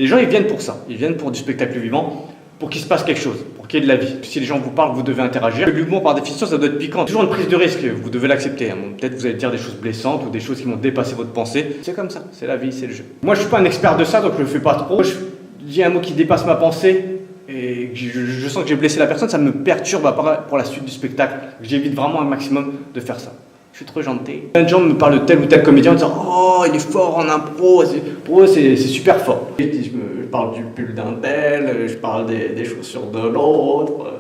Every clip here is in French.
Les gens, ils viennent pour ça. Ils viennent pour du spectacle vivant, pour qu'il se passe quelque chose, pour qu'il y ait de la vie. Si les gens vous parlent, vous devez interagir. L'humour, par définition, ça doit être piquant. Toujours une prise de risque, vous devez l'accepter. Peut-être vous allez dire des choses blessantes ou des choses qui vont dépasser votre pensée. C'est comme ça, c'est la vie, c'est le jeu. Moi, je suis pas un expert de ça, donc je le fais pas trop. Je dis un mot qui dépasse ma pensée et je sens que j'ai blessé la personne, ça me perturbe pour la suite du spectacle. J'évite vraiment un maximum de faire ça. Je suis trop gentil. Plein de gens me parlent de tel ou tel comédien en disant « Oh, il est fort en impro ». Pour eux, c'est super fort. Je parle du pull d'un tel, je parle des chaussures de l'autre.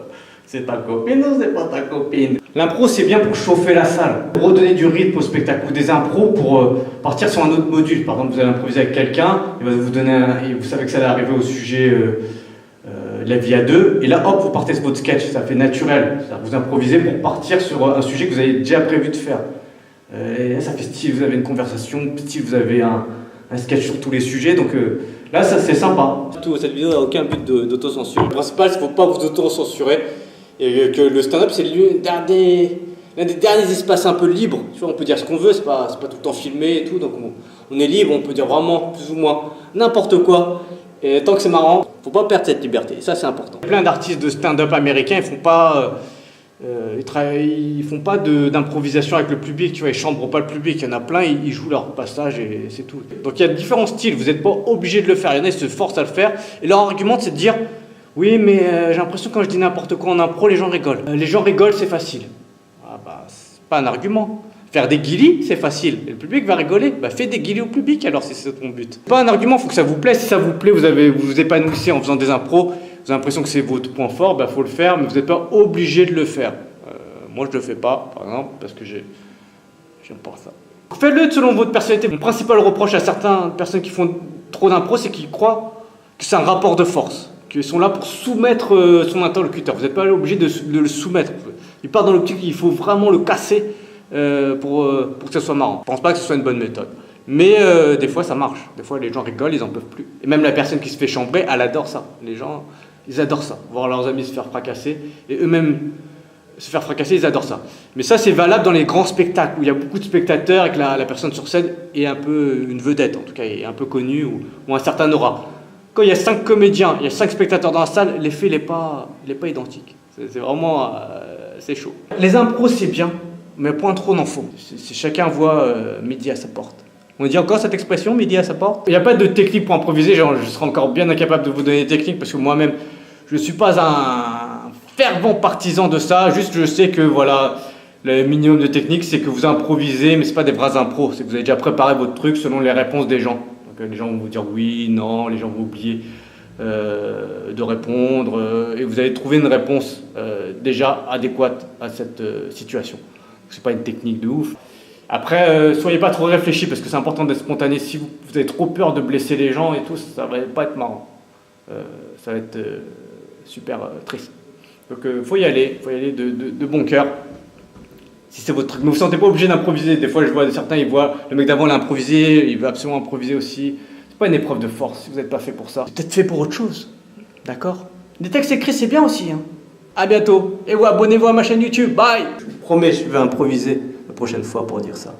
C'est ta copine ou c'est pas ta copine? L'impro, c'est bien pour chauffer la salle, pour redonner du rythme au spectacle, ou des impros pour partir sur un autre module. Par exemple, vous allez improviser avec quelqu'un, il va vous donner et vous savez que ça va arriver au sujet de la vie à deux, et là, hop, vous partez sur votre sketch, ça fait naturel. Vous improvisez pour partir sur un sujet que vous avez déjà prévu de faire. Et là, ça fait style, vous avez une conversation, style, vous avez un sketch sur tous les sujets, donc là, ça c'est sympa. Surtout, cette vidéo n'a aucun but d'autocensure. Le principal, c'est qu'il ne faut pas vous autocensurer. Et que le stand-up, c'est l'un des derniers espaces un peu libres. Tu vois, on peut dire ce qu'on veut, c'est pas tout le temps filmé et tout. Donc on est libre, on peut dire vraiment plus ou moins n'importe quoi. Et tant que c'est marrant, faut pas perdre cette liberté. Et ça, c'est important. Plein d'artistes de stand-up américains, ils font pas d'improvisation avec le public, tu vois, ils chambrent pas le public. Il y en a plein, ils jouent leur passage et c'est tout. Donc il y a différents styles, vous n'êtes pas obligé de le faire. Il y en a, ils se forcent à le faire. Et leur argument, c'est de dire oui, mais j'ai l'impression que quand je dis n'importe quoi en impro, les gens rigolent. Les gens rigolent, c'est facile. Ah bah, c'est pas un argument. Faire des guilis, c'est facile. Et le public va rigoler. Bah, fais des guilis au public alors si c'est ton but. C'est pas un argument, il faut que ça vous plaise. Si ça vous plaît, vous vous épanouissez en faisant des impros, vous avez l'impression que c'est votre point fort, bah, faut le faire, mais vous n'êtes pas obligé de le faire. Moi, je le fais pas, par exemple, parce que j'aime pas ça. Faites-le selon votre personnalité. Mon principal reproche à certaines personnes qui font trop d'impro, c'est qu'ils croient que c'est un rapport de force. Qui sont là pour soumettre son interlocuteur. Vous n'êtes pas obligé de le soumettre. Il part dans l'optique qu'il faut vraiment le casser pour que ça soit marrant. Je ne pense pas que ce soit une bonne méthode. Mais des fois, ça marche. Des fois, les gens rigolent, ils n'en peuvent plus. Et même la personne qui se fait chambrer, elle adore ça. Les gens, ils adorent ça. Voir leurs amis se faire fracasser. Et eux-mêmes se faire fracasser, ils adorent ça. Mais ça, c'est valable dans les grands spectacles, où il y a beaucoup de spectateurs et que la personne sur scène est un peu une vedette, en tout cas, est un peu connue ou un certain aura. Quand il y a 5 comédiens, il y a 5 spectateurs dans la salle, l'effet n'est pas identique. C'est vraiment c'est chaud. Les impros, c'est bien, mais point trop n'en faut. Chacun voit midi à sa porte. On dit encore cette expression, midi à sa porte? Il n'y a pas de technique pour improviser, genre, je serais encore bien incapable de vous donner des techniques, parce que moi-même, je ne suis pas un fervent partisan de ça. Juste, je sais que voilà, le minimum de technique, c'est que vous improvisez, mais ce n'est pas des vrais impros. C'est que vous avez déjà préparé votre truc selon les réponses des gens. Les gens vont vous dire oui, non, les gens vont oublier de répondre et vous allez trouver une réponse déjà adéquate à cette situation. C'est pas une technique de ouf. Après, soyez pas trop réfléchis parce que c'est important d'être spontané. Si vous avez trop peur de blesser les gens et tout, ça va pas être marrant. Ça va être super triste. Donc faut y aller de bon cœur. Si c'est votre truc, mais vous ne vous sentez pas obligé d'improviser. Des fois, je vois certains, ils voient le mec d'avant l'improviser, il veut absolument improviser aussi. C'est pas une épreuve de force si vous n'êtes pas fait pour ça. C'est peut-être fait pour autre chose, d'accord? Des textes écrits, c'est bien aussi. Hein. À bientôt. Et ouais, abonnez-vous à ma chaîne YouTube. Bye. Je vous promets, je vais improviser la prochaine fois pour dire ça.